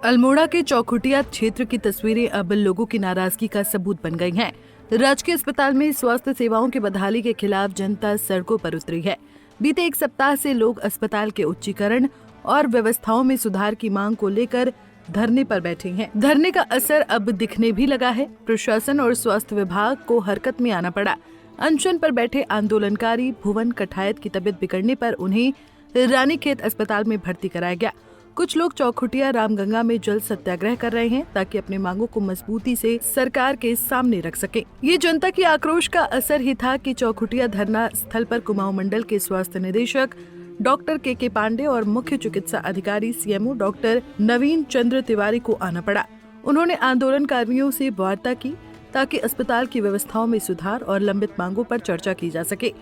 अल्मोड़ा के चौखुटिया क्षेत्र की तस्वीरें अब लोगों की नाराजगी का सबूत बन गई हैं। राजकीय अस्पताल में स्वास्थ्य सेवाओं की बदहाली के खिलाफ जनता सड़कों पर उतरी है। बीते एक सप्ताह से लोग अस्पताल के उच्चीकरण और व्यवस्थाओं में सुधार की मांग को लेकर धरने पर बैठे हैं। धरने का असर अब दिखने भी लगा है। प्रशासन और स्वास्थ्य विभाग को हरकत में आना पड़ा। अनशन पर बैठे आंदोलनकारी भुवन कठायत की तबीयत बिगड़ने पर उन्हें रानीखेत अस्पताल में भर्ती कराया गया। कुछ लोग चौखुटिया रामगंगा में जल सत्याग्रह कर रहे हैं ताकि अपनी मांगों को मजबूती से सरकार के सामने रख सके। ये जनता की आक्रोश का असर ही था कि चौखुटिया धरना स्थल पर कुमाऊं मंडल के स्वास्थ्य निदेशक डॉक्टर के पांडे और मुख्य चिकित्सा अधिकारी सीएमओ डॉक्टर नवीन चंद्र तिवारी को आना पड़ा। उन्होंने आंदोलनकारियों से वार्ता की ताकि अस्पताल की व्यवस्थाओं में सुधार और लंबित मांगों पर चर्चा की जा सके।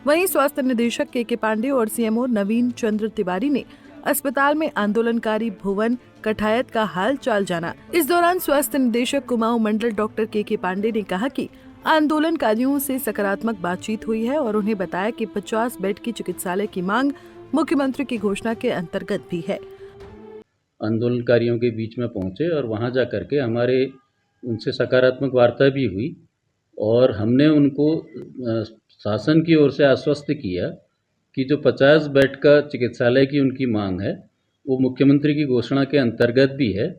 वहीं स्वास्थ्य निदेशक के पांडे और सीएमओ नवीन चंद्र तिवारी ने अस्पताल में आंदोलनकारी भुवन कठायत का हाल चाल जाना। इस दौरान स्वास्थ्य निदेशक कुमाऊं मंडल डॉक्टर के पांडे ने कहा कि आंदोलनकारियों से सकारात्मक बातचीत हुई है और उन्हें बताया कि 50 बेड की चिकित्सालय की मांग मुख्यमंत्री की घोषणा के अंतर्गत भी है। आंदोलनकारियों के बीच में पहुंचे और वहां जा करके हमारे उनसे सकारात्मक वार्ता भी हुई और हमने उनको शासन की ओर से आश्वस्त किया कि जो 50 बेड का चिकित्सालय की उनकी मांग है वो मुख्यमंत्री की घोषणा के अंतर्गत भी है।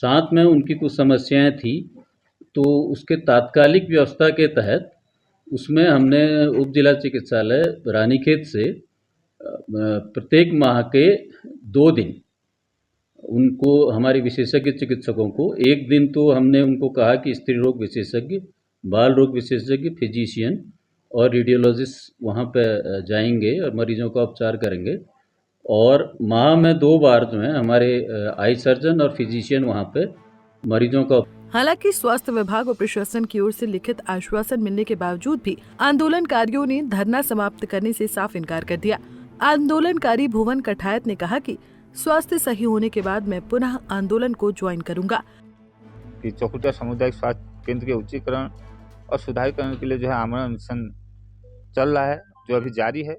साथ में उनकी कुछ समस्याएं थी तो उसके तात्कालिक व्यवस्था के तहत उसमें हमने उप जिला चिकित्सालय रानीखेत से प्रत्येक माह के 2 दिन उनको हमारे विशेषज्ञ चिकित्सकों को एक दिन तो हमने उनको कहा कि स्त्री रोग विशेषज्ञ, बाल रोग विशेषज्ञ, फिजिशियन और रेडियोलॉजिस्ट वहाँ पे जाएंगे और मरीजों का उपचार करेंगे और माह में 2 बार जो है हमारे आई सर्जन और फिजिशियन वहाँ पे मरीजों का। हालांकि स्वास्थ्य विभाग और प्रशासन की ओर से लिखित आश्वासन मिलने के बावजूद भी आंदोलनकारियों ने धरना समाप्त करने से साफ इनकार कर दिया। आंदोलनकारी भुवन कठायत ने कहा कि स्वास्थ्य सही होने के बाद मैं पुनः आंदोलन को ज्वाइन करूंगा। कि चौखुटिया सामुदायिक स्वास्थ्य केंद्र के उच्चीकरण और सुधारीकरण के लिए जो है आमरण अनशन चल रहा है, जो अभी जारी है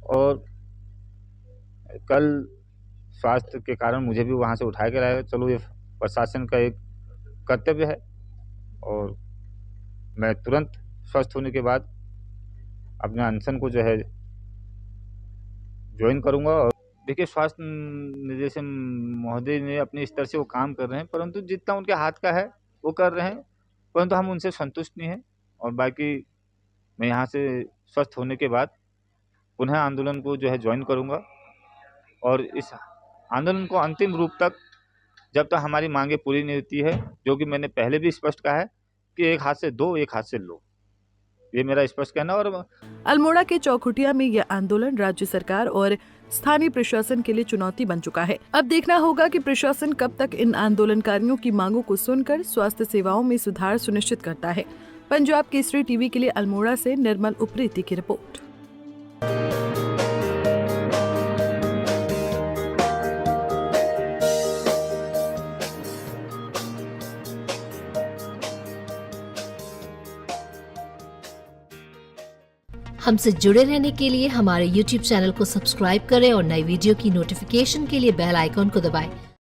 और कल स्वास्थ्य के कारण मुझे भी वहां से उठा के लाएगा। चलो ये प्रशासन का एक कर्तव्य है और मैं तुरंत स्वस्थ होने के बाद अपने अनशन को जो है ज्वाइन करूंगा। और देखिए, स्वास्थ्य निदेशक महोदय ने अपने स्तर से वो काम कर रहे हैं, परंतु जितना उनके हाथ का है वो कर रहे हैं, परंतु हम उनसे संतुष्ट नहीं हैं। और बाकी मैं यहाँ से स्वस्थ होने के बाद पुनः आंदोलन को जो है ज्वाइन करूँगा और इस आंदोलन को अंतिम रूप तक जब तक हमारी मांगे पूरी नहीं होती है, जो कि मैंने पहले भी स्पष्ट कहा है कि एक हाथ से दो, एक हाथ से लो, ये मेरा स्पष्ट कहना। और अल्मोड़ा के चौखुटिया में यह आंदोलन राज्य सरकार और स्थानीय प्रशासन के लिए चुनौती बन चुका है। अब देखना होगा कि प्रशासन कब तक इन आंदोलनकारियों की मांगों को सुनकर स्वास्थ्य सेवाओं में सुधार सुनिश्चित करता है। पंजाब केसरी टीवी के लिए अल्मोड़ा से निर्मल उप्रेती की रिपोर्ट। हमसे जुड़े रहने के लिए हमारे YouTube चैनल को सब्सक्राइब करें और नई वीडियो की नोटिफिकेशन के लिए बेल आइकॉन को दबाएं।